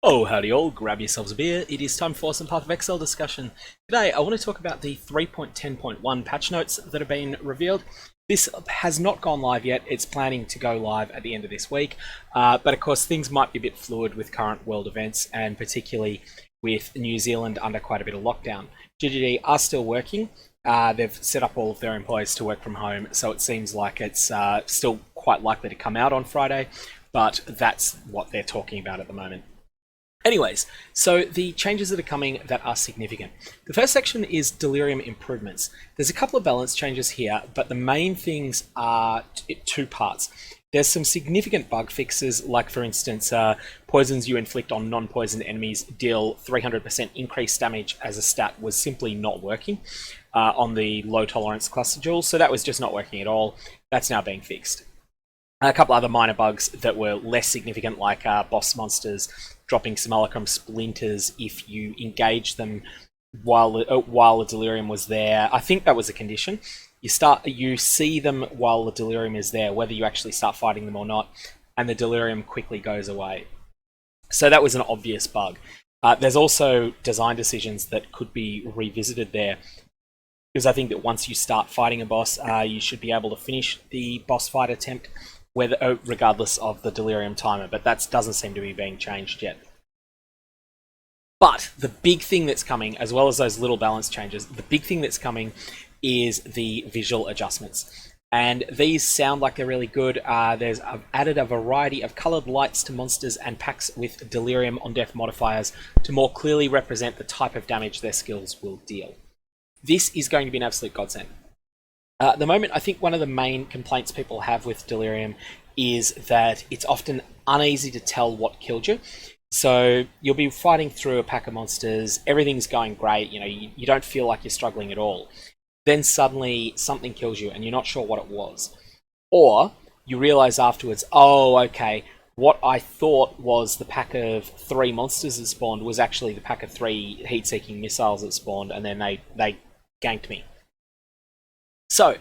Oh, howdy all, grab yourselves a beer. It is time for some Path of Exile discussion. Today, I want to talk about the 3.10.1 patch notes that have been revealed. This has not gone live yet. It's planning to go live at the end of this week. But of course, things might be a bit fluid with current world events, and particularly with New Zealand under quite a bit of lockdown. GGD are still working. They've set up all of their employees to work from home, so it seems like it's still quite likely to come out on Friday, but that's what they're talking about at the moment. Anyways, so the changes that are coming that are significant. The first section is Delirium Improvements. There's a couple of balance changes here, but the main things are two parts. There's some significant bug fixes, like for instance, poisons you inflict on non-poisoned enemies deal 300% increased damage as a stat was simply not working on the low tolerance cluster jewels, so that was just not working at all. That's now being fixed. A couple other minor bugs that were less significant, like boss monsters dropping simulacrum splinters if you engage them while the delirium was there. I think that was a condition. You see them while the delirium is there, whether you actually start fighting them or not, and the delirium quickly goes away. So that was an obvious bug. There's also design decisions that could be revisited there, because I think that once you start fighting a boss, you should be able to finish the boss fight attempt regardless of the delirium timer, but that doesn't seem to be being changed yet. But the big thing that's coming, as well as those little balance changes, the big thing that's coming is the visual adjustments. And these sound like they're really good. I've added a variety of coloured lights to monsters and packs with delirium on death modifiers to more clearly represent the type of damage their skills will deal. This is going to be an absolute godsend. At the moment, I think one of the main complaints people have with Delirium is that it's often uneasy to tell what killed you. So you'll be fighting through a pack of monsters, everything's going great, you don't feel like you're struggling at all. Then suddenly something kills you and you're not sure what it was. Or you realise afterwards, oh, okay, what I thought was the pack of 3 monsters that spawned was actually the pack of 3 heat-seeking missiles that spawned, and then they ganked me. So,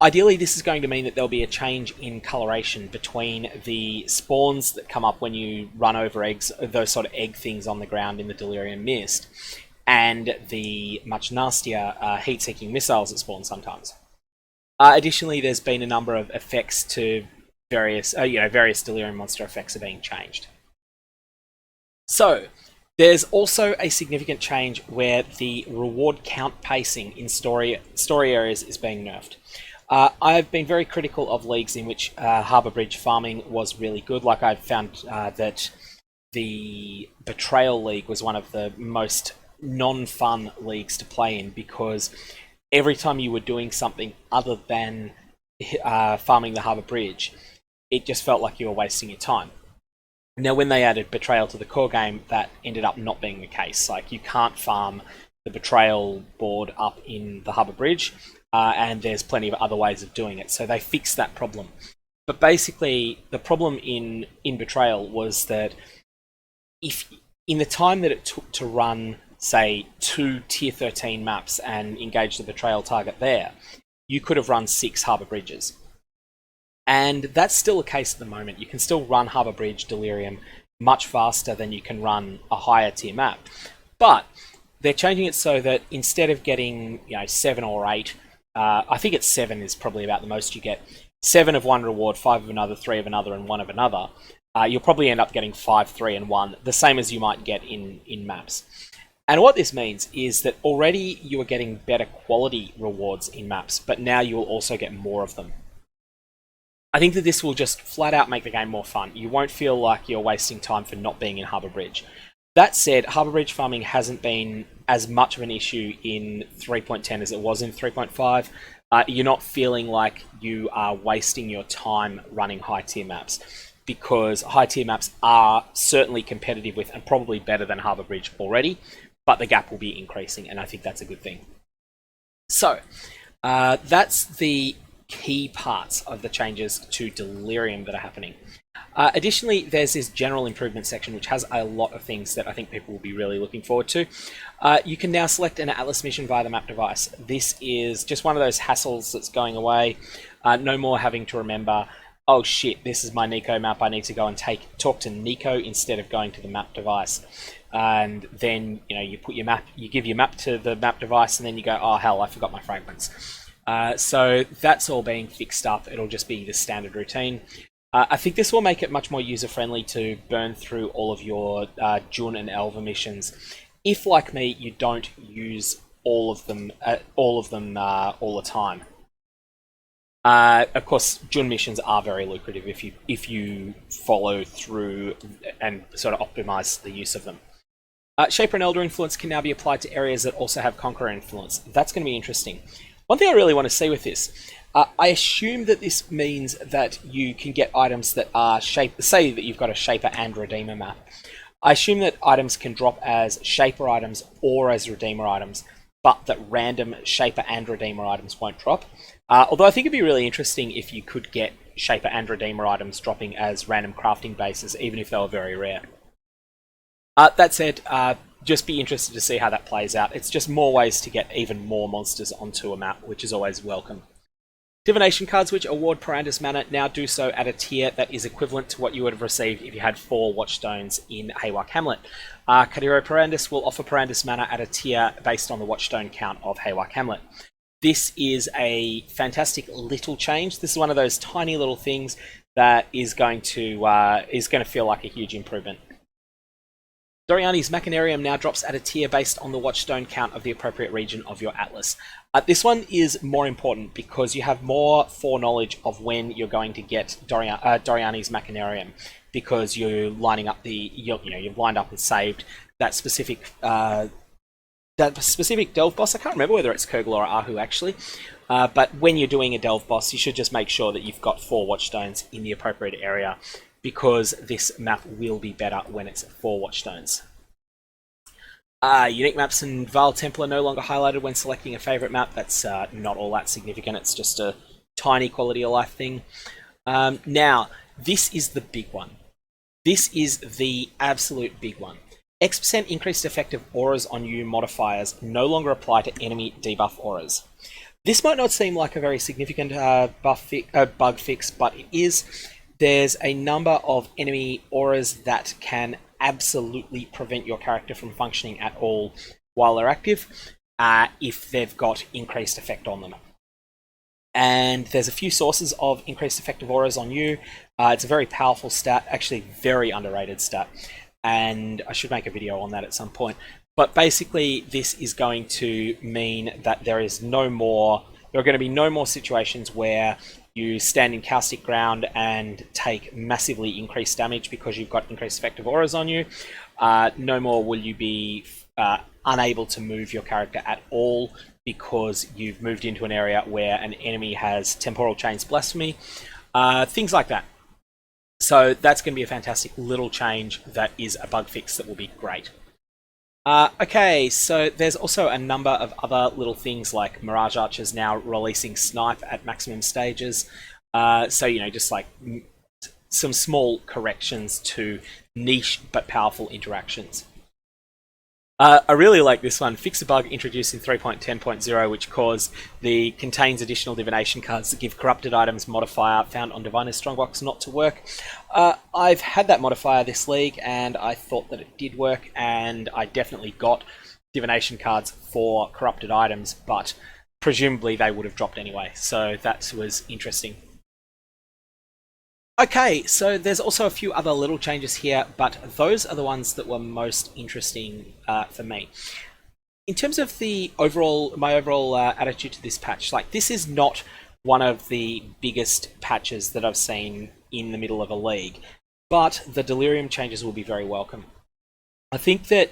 ideally this is going to mean that there'll be a change in coloration between the spawns that come up when you run over eggs, those sort of egg things on the ground in the Delirium Mist, and the much nastier heat-seeking missiles that spawn sometimes. Additionally, there's been a number of effects to various Delirium monster effects are being changed. So, there's also a significant change where the reward count pacing in story areas is being nerfed. I've been very critical of leagues in which Harbour Bridge farming was really good. Like I've found that the Betrayal League was one of the most non-fun leagues to play in, because every time you were doing something other than farming the Harbour Bridge, it just felt like you were wasting your time. Now, when they added Betrayal to the core game, that ended up not being the case. Like, you can't farm the Betrayal board up in the Harbour Bridge, and there's plenty of other ways of doing it. So they fixed that problem. But basically, the problem in Betrayal was that if in the time that it took to run, say, 2 Tier 13 maps and engage the Betrayal target there, you could have run 6 Harbour Bridges. And that's still the case at the moment. You can still run Harbour Bridge Delirium much faster than you can run a higher tier map. But they're changing it so that instead of getting 7 or 8, I think it's 7 is probably about the most you get. 7 of one reward, 5 of another, 3 of another, and 1 of another. You'll probably end up getting 5, 3, and 1, the same as you might get in maps. And what this means is that already you are getting better quality rewards in maps, but now you will also get more of them. I think that this will just flat out make the game more fun. You won't feel like you're wasting time for not being in Harbour Bridge. That said, Harbour Bridge farming hasn't been as much of an issue in 3.10 as it was in 3.5. You're not feeling like you are wasting your time running high tier maps, because high tier maps are certainly competitive with and probably better than Harbour Bridge already, but the gap will be increasing, and I think that's a good thing. So, that's the key parts of the changes to Delirium that are happening. Additionally, there's this general improvement section which has a lot of things that I think people will be really looking forward to. You can now select an Atlas mission via the map device. This is just one of those hassles that's going away. No more having to remember oh shit, this is my Nico map, I need to go and talk to Nico instead of going to the map device. And then, you know, you give your map to the map device, and then you go, oh hell, I forgot my fragments. So that's all being fixed up. It'll just be the standard routine. I think this will make it much more user-friendly to burn through all of your Jun and Elva missions. If, like me, you don't use all of them all the time. Of course, Jun missions are very lucrative if you follow through and sort of optimize the use of them. Shaper and Elder influence can now be applied to areas that also have Conqueror influence. That's going to be interesting. One thing I really want to see with this, I assume that this means that you can get items that are say that you've got a Shaper and Redeemer map. I assume that items can drop as Shaper items or as Redeemer items, but that random Shaper and Redeemer items won't drop. Although I think it'd be really interesting if you could get Shaper and Redeemer items dropping as random crafting bases, even if they were very rare. That said, just be interested to see how that plays out. It's just more ways to get even more monsters onto a map, which is always welcome. Divination cards which award Parandus mana now do so at a tier that is equivalent to what you would have received if you had 4 Watchstones in Haywire Hamlet. Kadiro Parandus will offer Parandus mana at a tier based on the Watchstone count of Haywire Hamlet. This is a fantastic little change. This is one of those tiny little things that is going to feel like a huge improvement. Doriani's Machinarium now drops at a tier based on the Watchstone count of the appropriate region of your atlas. This one is more important because you have more foreknowledge of when you're going to get Doriani's Machinarium, because you're lining up you've lined up and saved that specific delve boss. I can't remember whether it's Kurgle or Ahu actually, but when you're doing a delve boss, you should just make sure that you've got 4 Watchstones in the appropriate area, because this map will be better when it's 4 Watchstones. Unique maps and Vaal Temple are no longer highlighted when selecting a favourite map. That's not all that significant. It's just a tiny quality of life thing. Now, this is the big one. This is the absolute big one. X% increased effective auras on you modifiers no longer apply to enemy debuff auras. This might not seem like a very significant bug fix, but it is. There's a number of enemy auras that can absolutely prevent your character from functioning at all while they're active, if they've got increased effect on them. And there's a few sources of increased effective auras on you. It's a very powerful stat, actually very underrated stat, and I should make a video on that at some point. But basically, this is going to mean that there are going to be no more situations where you stand in caustic ground and take massively increased damage because you've got increased effective auras on you. No more will you be unable to move your character at all because you've moved into an area where an enemy has Temporal Chains Blasphemy. Things like that. So that's going to be a fantastic little change that is a bug fix that will be great. Okay, so there's also a number of other little things like Mirage Archers now releasing Snipe at maximum stages. So, just like some small corrections to niche but powerful interactions. I really like this one. Fix a bug introduced in 3.10.0 which caused the contains additional divination cards that give corrupted items modifier found on Diviner's Strongbox not to work. I've had that modifier this league and I thought that it did work, and I definitely got divination cards for corrupted items, but presumably they would have dropped anyway, so that was interesting. Okay, so there's also a few other little changes here, but those are the ones that were most interesting for me. In terms of my overall attitude to this patch, this is not one of the biggest patches that I've seen in the middle of a league, but the Delirium changes will be very welcome. I think that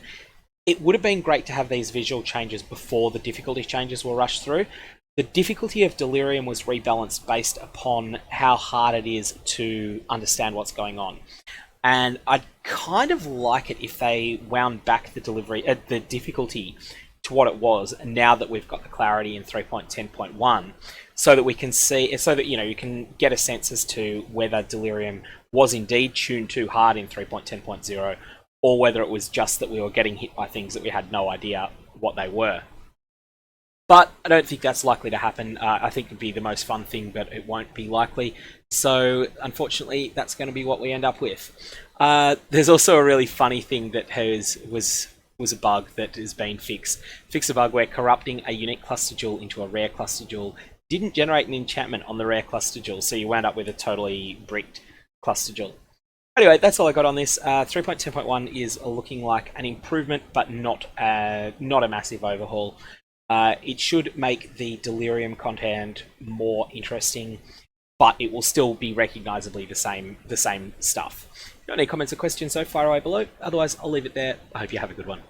it would have been great to have these visual changes before the difficulty changes were rushed through. The difficulty of Delirium was rebalanced based upon how hard it is to understand what's going on. And I'd kind of like it if they wound back the difficulty to what it was now that we've got the clarity in 3.10.1, so that we can see, so that you can get a sense as to whether Delirium was indeed tuned too hard in 3.10.0, or whether it was just that we were getting hit by things that we had no idea what they were. But I don't think that's likely to happen. I think it'd be the most fun thing, but it won't be likely. So unfortunately, that's going to be what we end up with. There's also a really funny thing that was a bug that has been fixed. Fix a bug where corrupting a unique cluster jewel into a rare cluster jewel didn't generate an enchantment on the rare cluster jewel, so you wound up with a totally bricked cluster jewel. Anyway, that's all I got on this. 3.10.1 is looking like an improvement, but not a massive overhaul. It should make the Delirium content more interesting, but it will still be recognizably the same stuff. If you got any comments or questions, so fire away below. Otherwise, I'll leave it there. I hope you have a good one.